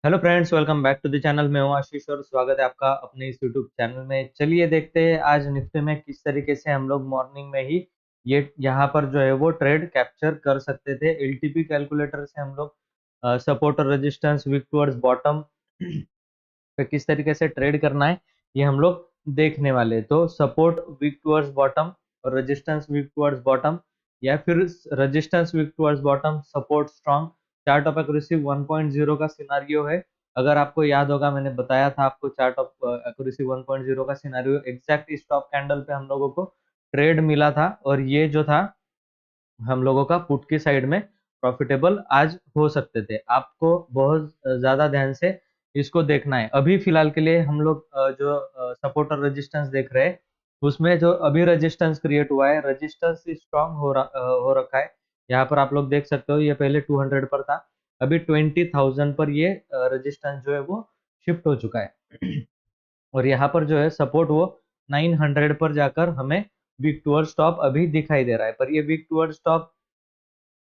Hello friends, welcome back to the channel. मैं हूं आशीष और स्वागत है आपका अपने इस यूट्यूब चैनल में। चलिए देखते हैं आज निफ्टी में किस तरीके से हम लोग मॉर्निंग में ही ये यहाँ पर जो है वो ट्रेड कैप्चर कर सकते थे। एलटीपी कैलकुलेटर से हम लोग सपोर्ट और रेजिस्टेंस, वीक टुवर्ड्स बॉटम पे किस तरीके से ट्रेड करना है ये हम लोग देखने वाले हैं। तो सपोर्ट वीक टुवर्ड्स बॉटम और रेजिस्टेंस वीक टुवर्ड्स बॉटम, या फिर resistance weak towards bottom, support strong, chart of accuracy 1.0 का सिनारियो है। अगर आपको याद होगा, मैंने बताया था आपको चार्ट ऑफ एक्यूरेसी 1.0 का सिनारियो एग्जैक्ट स्टॉप कैंडल पे हम लोगों को ट्रेड मिला था, और ये जो था हम लोगों का पुट की साइड में प्रॉफिटेबल आज हो सकते थे। आपको बहुत ज्यादा ध्यान से इसको देखना है। अभी फिलहाल के लिए हम लोग जो सपोर्ट और रेजिस्टेंस देख रहे हैं, उसमें जो अभी रेजिस्टेंस क्रिएट हुआ है, रेजिस्टेंस स्ट्रांग हो रखा है। यहाँ पर आप लोग देख सकते हो, ये पहले 200 पर था, अभी 20,000 पर ये रेजिस्टेंस जो है वो शिफ्ट हो चुका है। और यहाँ पर जो है सपोर्ट वो 900 पर जाकर हमें वीक टूअर स्टॉप अभी दिखाई दे रहा है, पर ये वीक टूअर स्टॉप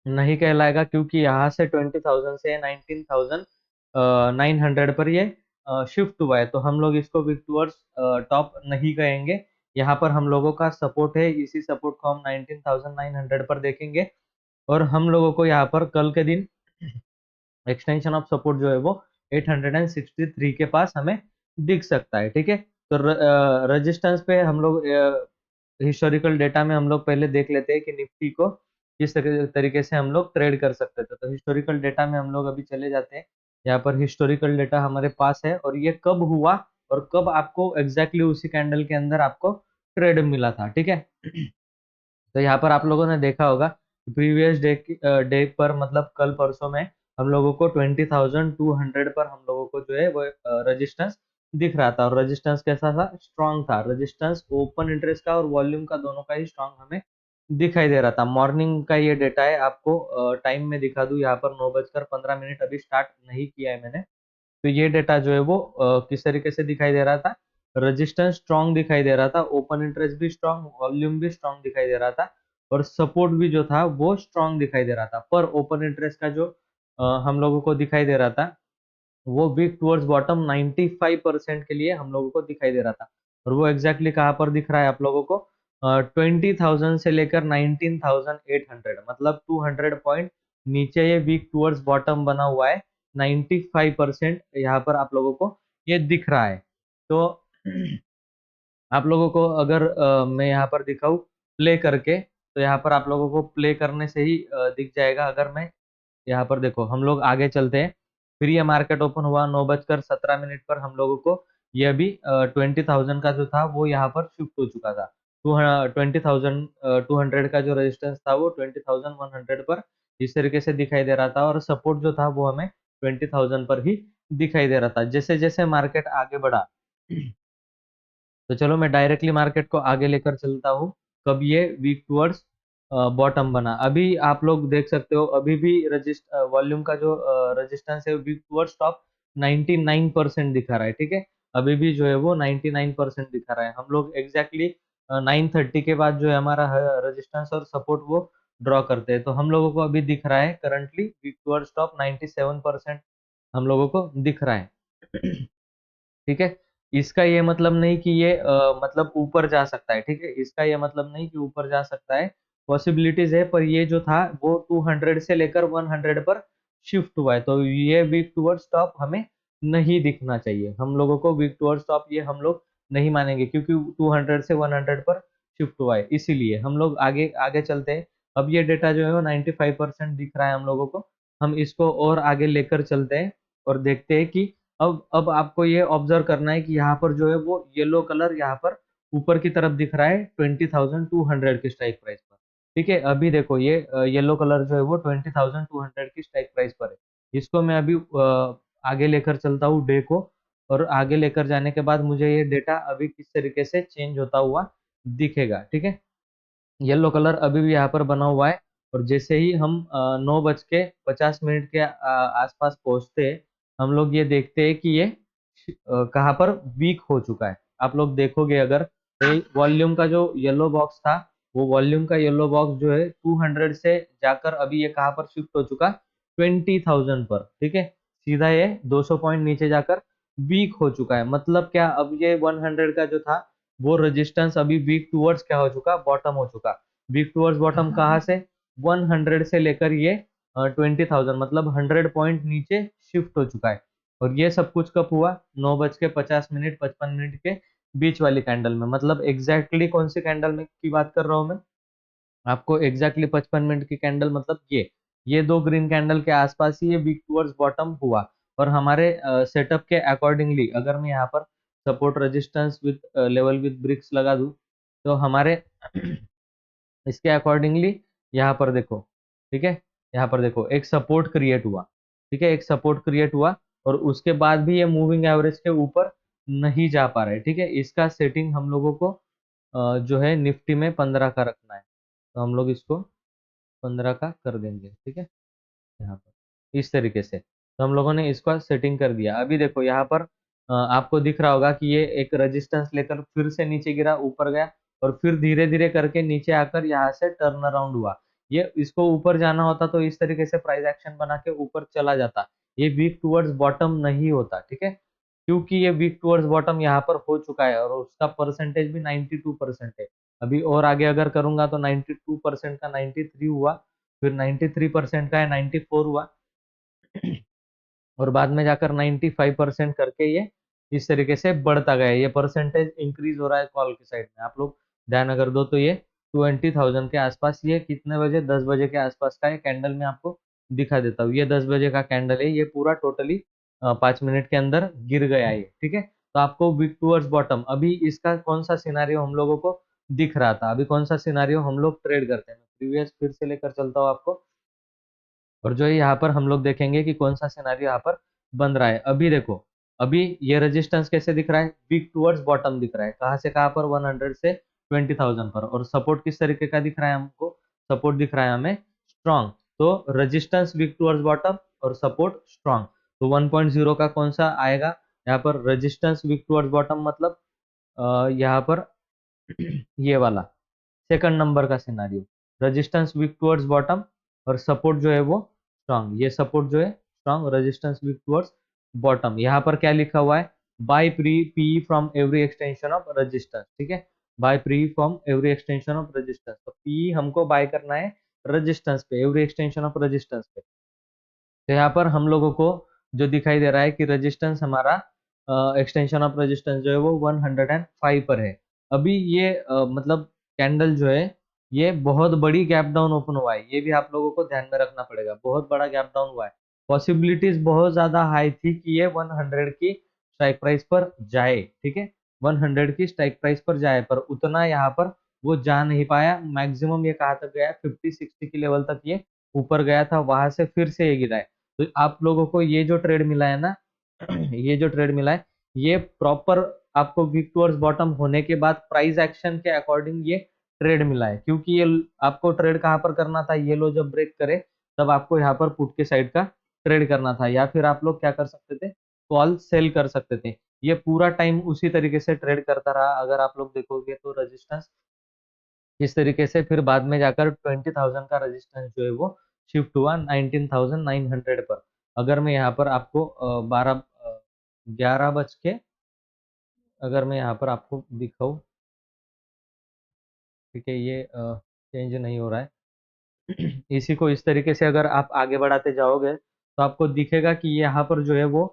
नहीं कहलाएगा, क्योंकि यहाँ से 20,000 से 19,900 पर ये शिफ्ट हुआ है। तो हम लोग इसको वीक टूअर्स टॉप नहीं कहेंगे। यहाँ पर हम लोगों का सपोर्ट है, इसी सपोर्ट को हम 19,900 पर देखेंगे। और हम लोगों को यहाँ पर कल के दिन एक्सटेंशन ऑफ सपोर्ट जो है वो 863 के पास हमें दिख सकता है। ठीक है, तो रेजिस्टेंस पे हम लोग हिस्टोरिकल डेटा में हम लोग पहले देख लेते हैं कि निफ्टी को किस तरीके से हम लोग ट्रेड कर सकते थे। तो हिस्टोरिकल डेटा में हम लोग अभी चले जाते हैं। यहाँ पर हिस्टोरिकल डेटा हमारे पास है, और ये कब हुआ और कब आपको एग्जैक्टली उसी कैंडल के अंदर आपको ट्रेड मिला था। ठीक है, तो यहाँ पर आप लोगों ने देखा होगा प्रीवियस डे पर, मतलब कल परसों में हम लोगों को 20,200 पर हम लोगों को जो है वो रेजिस्टेंस दिख रहा था। और रेजिस्टेंस कैसा था? स्ट्रांग था। रेजिस्टेंस ओपन इंटरेस्ट का और वॉल्यूम का दोनों का ही स्ट्रांग हमें दिखाई दे रहा था। मॉर्निंग का ये डेटा है, आपको टाइम में दिखा दूं, यहाँ पर 9:15 अभी स्टार्ट नहीं किया है मैंने। तो ये डेटा जो है वो किस तरीके से दिखाई दे रहा था? रेजिस्टेंस स्ट्रांग दिखाई दे रहा था, ओपन इंटरेस्ट भी स्ट्रांग, वॉल्यूम भी स्ट्रांग दिखाई दे रहा था, और सपोर्ट भी जो था वो स्ट्रांग दिखाई दे रहा था। पर ओपन इंटरेस्ट का जो हम लोगों को दिखाई दे रहा था, वो वीक टुवर्ड्स बॉटम 95% के लिए हम लोगों को दिखाई दे रहा था। और वो एग्जैक्टली कहाँ पर दिख रहा है आप लोगों को? 20,000 से लेकर 19,800, मतलब 200 पॉइंट नीचे ये वीक टुवर्ड्स बॉटम बना हुआ है। 95% यहाँ पर आप लोगों को ये दिख रहा है। तो आप लोगों को अगर मैं यहाँ पर दिखाऊं प्ले करके, तो यहाँ पर आप लोगों को प्ले करने से ही दिख जाएगा। अगर मैं यहाँ पर देखो, हम लोग आगे चलते हैं। फिर ये मार्केट ओपन हुआ 9:17 पर, हम लोगों को ये अभी 20,000 का जो था वो यहाँ पर शिफ्ट हो चुका था। 20,200 का जो रेजिस्टेंस था वो 20,100 पर इस तरीके से दिखाई दे रहा था, और सपोर्ट जो था वो हमें 20,000 पर ही दिखाई दे रहा था। जैसे जैसे मार्केट आगे बढ़ा, तो चलो मैं डायरेक्टली मार्केट को आगे लेकर चलता हूँ। कब ये वीक टुवर्ड्स बॉटम बना, अभी आप लोग देख सकते हो, अभी भी रजिस्ट वॉल्यूम का जो रेजिस्टेंस है वीक टुवर्ड्स टॉप 99% दिखा रहा है। ठीक है, अभी भी जो है वो 99% दिखा रहा है। हम लोग एग्जैक्टली 9:30 के बाद जो है हमारा रेजिस्टेंस और सपोर्ट वो ड्रॉ करते हैं। तो हम लोगों को अभी दिख रहा है करंटली वीक टुवर्ड्स टॉप 97% हम लोगों को दिख रहा है। ठीक है, इसका ये मतलब नहीं कि ये मतलब ऊपर जा सकता है। ठीक है, इसका ये मतलब नहीं कि ऊपर जा सकता है, पॉसिबिलिटीज है, पर ये जो था वो 200 से लेकर 100 पर शिफ्ट हुआ है। तो ये वीक टुवर्ड्स टॉप हमें नहीं दिखना चाहिए। हम लोगों को वीक टुवर्ड्स टॉप ये हम लोग नहीं मानेंगे, क्योंकि 200 से 100 पर शिफ्ट हुआ है। इसीलिए हम लोग आगे आगे चलते हैं। अब ये डेटा जो है वो 95% दिख रहा है हम लोगों को। हम इसको और आगे लेकर चलते हैं और देखते हैं कि अब आपको ये ऑब्जर्व करना है कि यहाँ पर जो है वो येलो कलर यहाँ पर ऊपर की तरफ दिख रहा है 20,200 की स्ट्राइक प्राइस पर। ठीक है, अभी देखो ये येलो कलर जो है वो 20,200 की स्ट्राइक प्राइस पर है। इसको मैं अभी आगे लेकर चलता हूँ डे को, और आगे लेकर जाने के बाद मुझे ये डेटा अभी किस तरीके से चेंज होता हुआ दिखेगा। ठीक है, येलो कलर अभी भी यहाँ पर बना हुआ है, और जैसे ही हम 9:50 के आसपास पहुंचते हैं, हम लोग ये देखते हैं कि ये कहाँ पर वीक हो चुका है। आप लोग देखोगे अगर, तो वॉल्यूम का जो येलो बॉक्स था, वो वॉल्यूम का येलो बॉक्स जो है 200 से जाकर अभी ये कहाँ पर शिफ्ट हो चुका? 20,000 पर। ठीक है, सीधा ये 200 पॉइंट नीचे जाकर वीक हो चुका है। मतलब क्या, अब ये 100 का जो था वो रेजिस्टेंस अभी वीक टूवर्ड्स क्या हो चुका, बॉटम हो चुका। वीक टूवर्ड्स बॉटम कहाँ से, 100 से लेकर ये 20,000 मतलब 100 पॉइंट नीचे शिफ्ट हो चुका है। और ये सब कुछ कब हुआ, 9:50 55 के बीच वाली कैंडल में। मतलब एग्जैक्टली कौन सी कैंडल में की बात कर रहा हूँ मैं आपको, एग्जैक्टली 55 मिनट की कैंडल, मतलब ये दो ग्रीन कैंडल के आसपास ही ये वीक टूवर्ड्स बॉटम हुआ। और हमारे सेटअप के अकॉर्डिंगली अगर मैं यहाँ पर support resistance with level with bricks लगा दूं, तो हमारे इसके अकॉर्डिंगली यहाँ पर देखो, ठीक है, यहाँ पर देखो एक सपोर्ट क्रिएट हुआ, ठीक है, एक सपोर्ट क्रिएट हुआ। और उसके बाद भी ये मूविंग एवरेज के ऊपर नहीं जा पा रहा है, ठीक है। इसका सेटिंग हम लोगों को जो है निफ्टी में 15 का रखना है, तो हम लोग इसको 15 का कर देंगे, ठीक है। यहाँ पर इस तरीके से तो हम लोगों ने इसका सेटिंग कर दिया। अभी देखो यहाँ पर आपको दिख रहा होगा कि ये एक रेजिस्टेंस लेकर फिर से नीचे गिरा, ऊपर गया, और फिर धीरे धीरे करके नीचे आकर यहाँ से टर्न अराउंड हुआ। ये इसको ऊपर जाना होता तो इस तरीके से प्राइस एक्शन बना के ऊपर चला जाता, ये वीक टूवर्ड्स बॉटम नहीं होता, ठीक है। क्योंकि ये वीक टूवर्ड्स बॉटम यहाँ पर हो चुका है और उसका परसेंटेज भी 92% है। अभी और आगे अगर करूंगा तो 92% का 93 हुआ, फिर 93% का है 94 हुआ, और बाद में जाकर 95% करके ये इस तरीके से बढ़ता गया। ये परसेंटेज इंक्रीज हो रहा है कॉल की साइड में, आप लोग ध्यान अगर दो तो ये 20,000 के आसपास, ये कितने बजे, 10 बजे के आसपास का ये कैंडल मैं आपको दिखा देता हूँ। ये 10 बजे का कैंडल है, ये पूरा टोटली 5 मिनट के अंदर गिर गया है, ठीक है। तो आपको वीक टूवर्ड्स बॉटम, अभी इसका कौन सा सिनारियो हम लोगों को दिख रहा था, अभी कौन सा सिनारियो हम लोग ट्रेड करते हैं, प्रीवियस फिर से लेकर चलता हूँ आपको। और जो है यहाँ पर हम लोग देखेंगे कि कौन सा सिनारियो यहाँ पर बन रहा है। अभी देखो, अभी ये रेजिस्टेंस कैसे दिख रहा है, वीक टूवर्ड्स बॉटम दिख रहा है, कहाँ से कहाँ पर, 100 से 20,000 पर। और सपोर्ट किस तरीके का दिख रहा है हमको, सपोर्ट दिख रहा है हमें स्ट्रॉन्ग। तो रेजिस्टेंस वीक टूवर्ड्स बॉटम और सपोर्ट स्ट्रॉन्ग, तो 1.0 का कौन सा आएगा यहाँ पर, रेजिस्टेंस वीक टूवर्ड्स बॉटम, मतलब यहाँ पर ये वाला सेकंड नंबर का scenario, resistance weak towards bottom और सपोर्ट जो है वो स्ट्रांग। ये सपोर्ट जो है strong, resistance weak towards bottom. यहाँ पर क्या लिखा हुआ है, buy pre P from every extension of resistance, ठीक है, buy pre from every extension of resistance. तो पी हमको बाय करना है रेजिस्टेंस पे, एवरी एक्सटेंशन ऑफ रेजिस्टेंस पे। तो यहाँ पर हम लोगों को जो दिखाई दे रहा है कि रेजिस्टेंस हमारा, एक्सटेंशन ऑफ रेजिस्टेंस जो है वो 105 पर है। अभी ये मतलब कैंडल जो है ये बहुत बड़ी गैप डाउन ओपन हुआ है, ये भी आप लोगों को ध्यान में रखना पड़ेगा, बहुत बड़ा गैप डाउन हुआ है। पॉसिबिलिटीज बहुत ज्यादा हाई थी कि ये 100 की स्ट्राइक प्राइस पर जाए, ठीक है, 100 की स्ट्राइक प्राइस पर जाए, पर उतना यहाँ पर वो जा नहीं पाया। मैक्सिमम ये कहाँ तक गया, 50-60 की लेवल तक ये ऊपर गया था, वहां से फिर से ये गिरा है। तो आप लोगों को ये जो ट्रेड मिला है ना ये जो ट्रेड मिला है, ये प्रॉपर आपको वीक टूवर्ड्स बॉटम होने के बाद प्राइस एक्शन के अकॉर्डिंग ये ट्रेड मिला है। क्योंकि ये आपको ट्रेड कहाँ पर करना था, ये लो जब ब्रेक करे तब आपको यहाँ पर पुट के साइड का ट्रेड करना था, या फिर आप लोग क्या कर सकते थे, कॉल सेल कर सकते थे। ये पूरा टाइम उसी तरीके से ट्रेड करता रहा, अगर आप लोग देखोगे तो रेजिस्टेंस इस तरीके से, फिर बाद में जाकर 20,000 का रेजिस्टेंस जो है वो शिफ्ट हुआ 19,900 पर। अगर मैं यहाँ पर आपको 11 बज के, अगर मैं यहाँ पर आपको दिखाऊं, ठीक है, ये चेंज नहीं हो रहा है इसी को इस तरीके से अगर आप आगे बढ़ाते जाओगे तो आपको दिखेगा कि यहाँ पर जो है वो,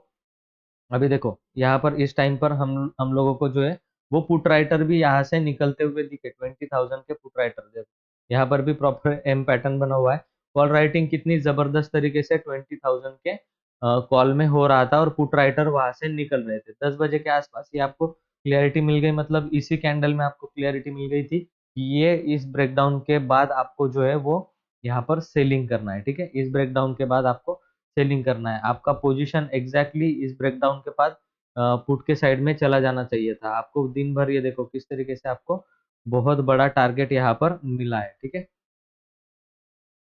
अभी देखो यहाँ पर इस टाइम पर हम लोगों को जो है वो पुट राइटर भी यहाँ से निकलते हुए दिखे, 20,000 के पुट राइटर देखो, यहाँ पर भी प्रॉपर एम पैटर्न बना हुआ है। कॉल राइटिंग कितनी जबरदस्त तरीके से 20,000 के कॉल में हो रहा था, और पुट राइटर वहां से निकल रहे थे 10 बजे के आसपास। ये आपको क्लियरिटी मिल गई, मतलब इसी कैंडल में आपको क्लियरिटी मिल गई थी कि ये इस ब्रेकडाउन के बाद आपको जो है वो यहाँ पर सेलिंग करना है, ठीक है, इस ब्रेकडाउन के बाद आपको सेलिंग करना है। आपका पोजीशन एग्जैक्टली इस ब्रेकडाउन के बाद पुट के साइड में चला जाना चाहिए था आपको। दिन भर ये देखो किस तरीके से आपको बहुत बड़ा टारगेट यहाँ पर मिला है, ठीक है,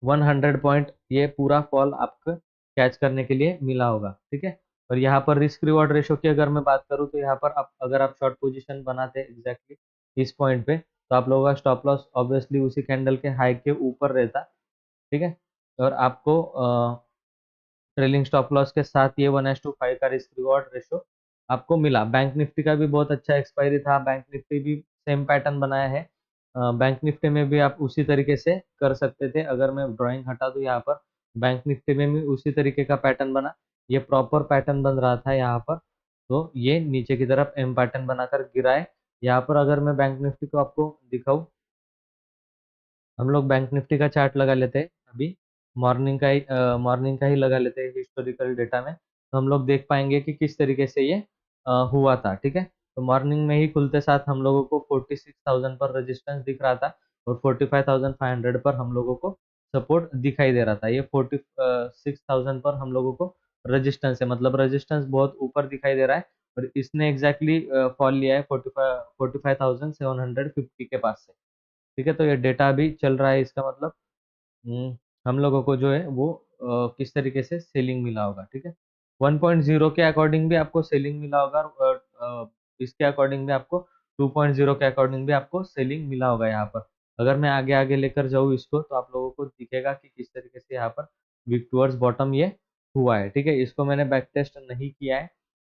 100 पॉइंट ये पूरा फॉल आपको कैच करने के लिए मिला होगा, ठीक है। और यहाँ पर रिस्क रिवॉर्ड रेशो की अगर मैं बात करूँ तो यहाँ पर आप अगर आप शॉर्ट पोजीशन बनाते एग्जैक्टली इस पॉइंट पे, तो आप लोगों का स्टॉप लॉस ऑब्वियसली उसी कैंडल के हाई के ऊपर रहता, ठीक है। और आपको ट्रेलिंग स्टॉप लॉस के साथ ये 1:5 का रिस्क रिवॉर्ड रेशो आपको मिला। बैंक निफ्टी का भी बहुत अच्छा एक्सपायरी था, बैंक निफ्टी भी सेम पैटर्न बनाया है। बैंक निफ्टी में भी आप उसी तरीके से कर सकते थे। अगर मैं ड्राइंग हटा दूं यहाँ पर, बैंक निफ्टी में भी उसी तरीके का पैटर्न बना, ये प्रॉपर पैटर्न बन रहा था यहाँ पर। तो ये नीचे की तरफ एम पैटर्न बनाकर गिरा है। यहाँ पर अगर मैं बैंक निफ्टी को आपको दिखाऊं, हम लोग बैंक निफ्टी का चार्ट लगा लेते हैं अभी, मॉर्निंग का ही लगा लेते हैं हिस्टोरिकल डेटा में। तो हम लोग देख पाएंगे कि किस तरीके से ये हुआ था, ठीक है। तो मॉर्निंग में ही खुलते साथ हम लोगों को 46,000 पर रेजिस्टेंस दिख रहा था और 45,500 पर हम लोगों को सपोर्ट दिखाई दे रहा था। ये 46,000 पर हम लोगों को रेजिस्टेंस है, मतलब रेजिस्टेंस बहुत ऊपर दिखाई दे रहा है। और इसने एग्जैक्टली फॉल लिया है 45,750 के पास से, ठीक है। तो ये डेटा अभी चल रहा है, इसका मतलब हम लोगों को जो है वो किस तरीके से सेलिंग मिला होगा, ठीक है। 1.0 के अकॉर्डिंग भी आपको सेलिंग मिला होगा और इसके अकॉर्डिंग भी आपको 2.0 के अकॉर्डिंग भी आपको सेलिंग मिला होगा यहाँ पर। अगर मैं आगे आगे लेकर जाऊँ इसको, तो आप लोगों को दिखेगा कि किस तरीके से यहाँ पर वीक टूवर्ड्स बॉटम ये हुआ है, ठीक है। इसको मैंने बैक टेस्ट नहीं किया है,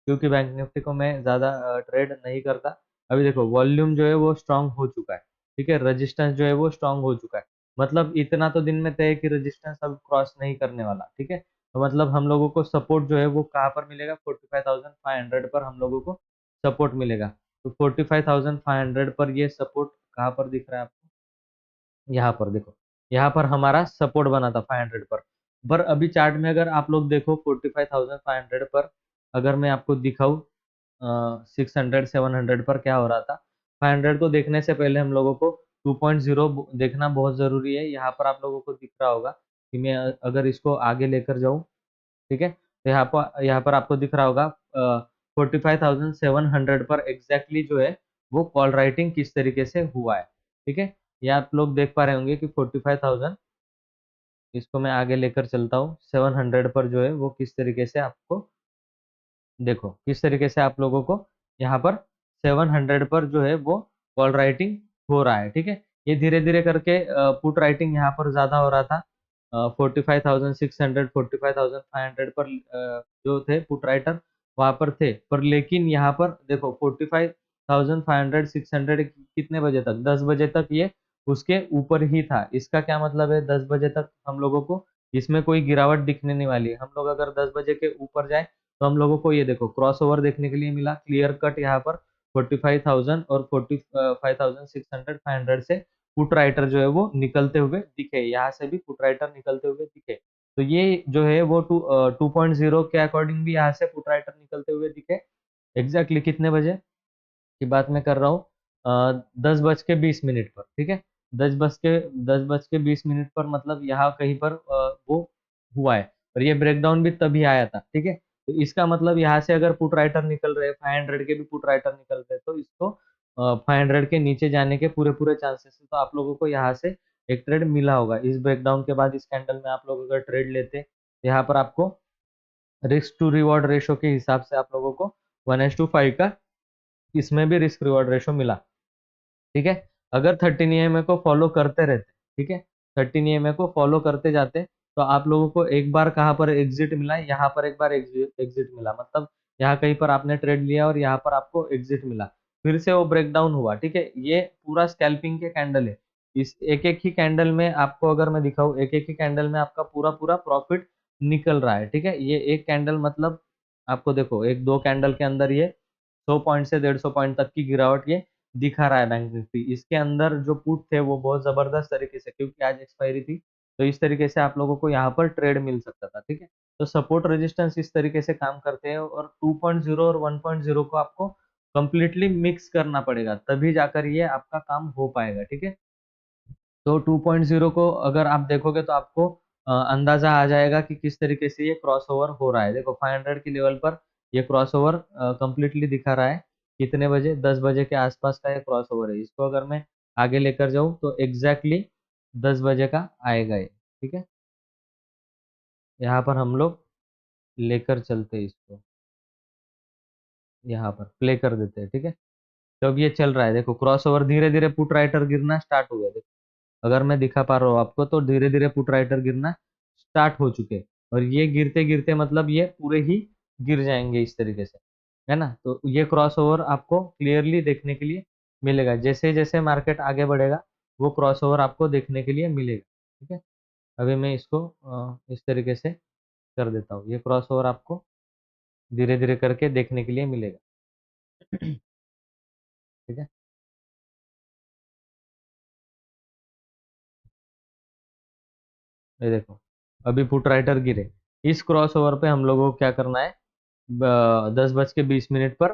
क्योंकि बैंक निफ्टी को मैं ज़्यादा ट्रेड नहीं करता। अभी देखो वॉल्यूम जो है वो स्ट्रांग हो चुका है, ठीक है। रेजिस्टेंस जो है वो स्ट्रांग हो चुका है, मतलब इतना तो दिन में तय है कि रेजिस्टेंस अब क्रॉस नहीं करने वाला, ठीक है। तो मतलब हम लोगों को सपोर्ट जो है वो कहाँ पर मिलेगा, 45,500 पर हम लोगों को सपोर्ट मिलेगा। तो 45,500 पर ये सपोर्ट कहाँ पर दिख रहा है आपको, यहाँ पर देखो, यहाँ पर हमारा सपोर्ट बना था 500 पर अभी चार्ट में अगर आप लोग देखो 45,500 पर, अगर मैं आपको दिखाऊं 600 700 पर क्या हो रहा था। 500 को देखने से पहले हम लोगों को 2.0 देखना बहुत जरूरी है। यहाँ पर आप लोगों को दिख रहा होगा कि मैं अगर इसको आगे लेकर जाऊं, ठीक है। तो यहाँ पर आपको दिख रहा होगा 45,700 पर एग्जैक्टली जो है वो कॉल राइटिंग किस तरीके से हुआ है, ठीक है। ये आप लोग देख पा रहे होंगे कि 45,000, इसको मैं आगे लेकर चलता हूँ 700 पर जो है वो किस तरीके से आपको, देखो किस तरीके से आप लोगों को यहाँ पर 700 पर जो है वो कॉल राइटिंग हो रहा है, ठीक है। ये धीरे धीरे करके पुट राइटिंग यहाँ पर ज्यादा हो रहा था। 45,600 45,500 पर जो थे पुट राइटर वहां पर थे, पर लेकिन यहाँ पर देखो 45,500 600 कितने बजे तक, 10 बजे तक ये उसके ऊपर ही था। इसका क्या मतलब है, 10 बजे तक हम लोगों को इसमें कोई गिरावट दिखने नहीं वाली है। हम लोग अगर 10 बजे के ऊपर जाए तो हम लोगों को ये देखो क्रॉसओवर देखने के लिए मिला, क्लियर कट यहाँ पर 45,000 और 45,600 500 से पुट राइटर जो है वो निकलते हुए दिखे, यहाँ से भी पुट राइटर निकलते हुए दिखे। तो ये जो है वो 2.0 के अकॉर्डिंग भी यहाँ से पुट राइटर निकलते हुए दिखे। एग्जैक्टली कितने बजे की बात मैं कर रहा हूँ, 10:20 पर, ठीक है। 10:20 पर मतलब यहाँ कहीं पर वो हुआ है। और ये ब्रेकडाउन भी तभी आया था, ठीक है। तो इसका मतलब यहाँ से अगर पुट राइटर निकल रहे हैं, 500 के भी पुट राइटर निकल रहे हैं, तो इसको 500 के नीचे जाने के पूरे पूरे चांसेस है। तो आप लोगों को यहाँ से एक ट्रेड मिला होगा इस ब्रेकडाउन के बाद। इस कैंडल में आप लोग अगर ट्रेड लेते हैं, यहाँ पर आपको रिस्क टू रिवॉर्ड रेशो के हिसाब से आप लोगों को 1:5 का इसमें भी रिस्क रिवॉर्ड रेशो मिला, ठीक है। अगर 13 EMA को फॉलो करते रहते, ठीक है, 13 EMA को फॉलो करते जाते, तो आप लोगों को एक बार कहाँ पर एग्जिट मिला, यहाँ पर एक बार एग्जिट मिला, मतलब यहाँ कहीं पर आपने ट्रेड लिया और यहाँ पर आपको एग्जिट मिला, फिर से वो ब्रेकडाउन हुआ, ठीक है। ये पूरा स्कैल्पिंग के कैंडल है। इस एक एक ही कैंडल में आपको अगर मैं दिखाऊं, एक एक ही कैंडल में आपका पूरा पूरा प्रॉफिट निकल रहा है, ठीक है। ये एक कैंडल मतलब आपको देखो एक दो कैंडल के अंदर ये 100 पॉइंट से 150 पॉइंट तक की गिरावट ये दिखा रहा है बैंक निफ्टी। इसके अंदर जो पुट थे वो बहुत जबरदस्त तरीके से, क्योंकि आज एक्सपायरी थी, तो इस तरीके से आप लोगों को यहाँ पर ट्रेड मिल सकता था, ठीक है। तो सपोर्ट रेजिस्टेंस इस तरीके से काम करते हैं, और 2.0 और 1.0 को आपको कंप्लीटली मिक्स करना पड़ेगा, तभी जाकर ये आपका काम हो पाएगा, ठीक है। तो 2.0 को अगर आप देखोगे तो आपको अंदाजा आ जाएगा कि किस तरीके से ये क्रॉसओवर हो रहा है। देखो 500 की लेवल पर ये क्रॉसओवर कंप्लीटली दिखा रहा है, कितने बजे, 10 बजे के आसपास का ये क्रॉसओवर है। इसको अगर मैं आगे लेकर जाऊं तो एग्जैक्टली 10 बजे का आएगा ये, ठीक है। यहाँ पर हम लोग लेकर चलते हैं इसको, यहाँ पर प्ले कर देते हैं, ठीक है। तो अब ये चल रहा है, देखो क्रॉसओवर धीरे धीरे पुट राइटर गिरना स्टार्ट हो गया। अगर मैं दिखा पा रहा हूँ आपको, तो धीरे धीरे पुट राइटर गिरना स्टार्ट हो चुके हैं। और ये गिरते-गिरते मतलब ये पूरे ही गिर जाएँगे इस तरीके से, है ना? तो ये क्रॉसओवर आपको क्लियरली देखने के लिए मिलेगा। जैसे-जैसे मार्केट आगे बढ़ेगा, वो क्रॉसओवर आपको देखने के लिए मिलेगा, ठीक है? अभी मैं इसको इस तरीके से कर देता हूँ। ये क्रॉसओवर आपको धीरे-धीरे करके देखने के लिए मिलेगा, ठीक है? ये देखो, अभी पुट राइटर गिरे। इस क्रॉसओवर पे हम लोगों को क्या करना है, 10:20 पर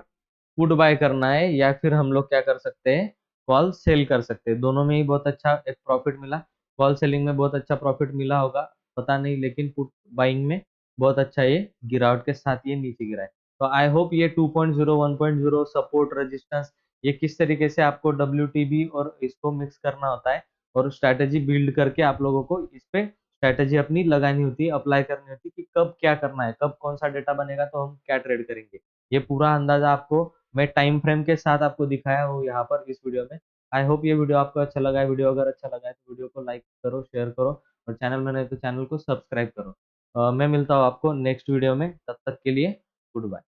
पुट बाय करना है, या फिर हम लोग क्या कर सकते हैं, कॉल सेल कर सकते हैं। दोनों में ही बहुत अच्छा एक प्रॉफिट मिला। कॉल सेलिंग में बहुत अच्छा प्रॉफिट मिला होगा, पता नहीं, लेकिन पुट बाइंग में बहुत अच्छा ये गिरावट के साथ ये नीचे गिरा है। तो आई होप ये 2.0 1.0 सपोर्ट रेजिस्टेंस, ये किस तरीके से आपको डब्ल्यूटीबी और इसको मिक्स करना होता है और स्ट्रैटेजी बिल्ड करके आप लोगों को इस पे स्ट्रैटेजी अपनी लगानी होती है, अप्लाई करनी होती है कि कब क्या करना है, कब कौन सा डेटा बनेगा तो हम क्या ट्रेड करेंगे। ये पूरा अंदाजा आपको मैं टाइम फ्रेम के साथ आपको दिखाया हूँ यहाँ पर इस वीडियो में। आई होप ये वीडियो आपको अच्छा लगा है। वीडियो अगर अच्छा लगा है तो वीडियो को लाइक करो, शेयर करो, और चैनल में नए तो चैनल को सब्सक्राइब करो। मैं मिलता हूँ आपको नेक्स्ट वीडियो में, तब तक के लिए गुड बाय।